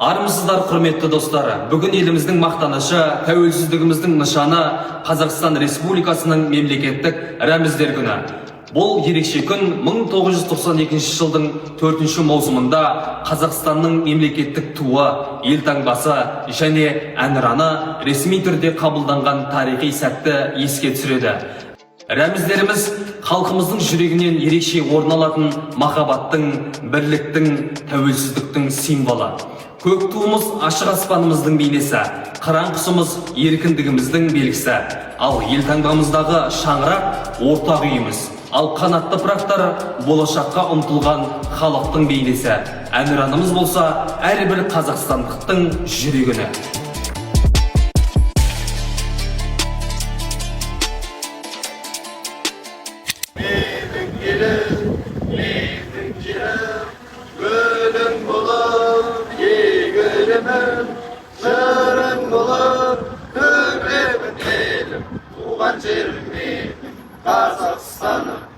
Армысыздар, құрметті достар. Бүгін еліміздің мақтанышы, тәуелсіздігіміздің нышаны Қазақстан Республикасының мемлекеттік рәміздер күні. Бұл ерекше күн 1992 жылдың 4 маусымында Қазақстанның мемлекеттік туы, елтаңбасы және әнұраны ресми түрде қабылданған тарихи сәтті еске түсіреді. Рәміздеріміз халқымыздың жүрегінен ерекше орын алатын махаббаттың, бірліктің, тәуелсіздіктің символы. Көк туымыз ашық аспанымыздың бейнесі, қыран құсымыз еркіндігіміздің белгісі, ал елтаңбамыздағы шаңырақ ортақ үйіміз, ал қанатты пырақтар болашаққа ұмтылған халықтың бейнесі. Әнұранымыз болса әрбір қазақстандықтың жүрегіне. Жырың болып, төбемін елім, туған жерім менің, Қазақстаным.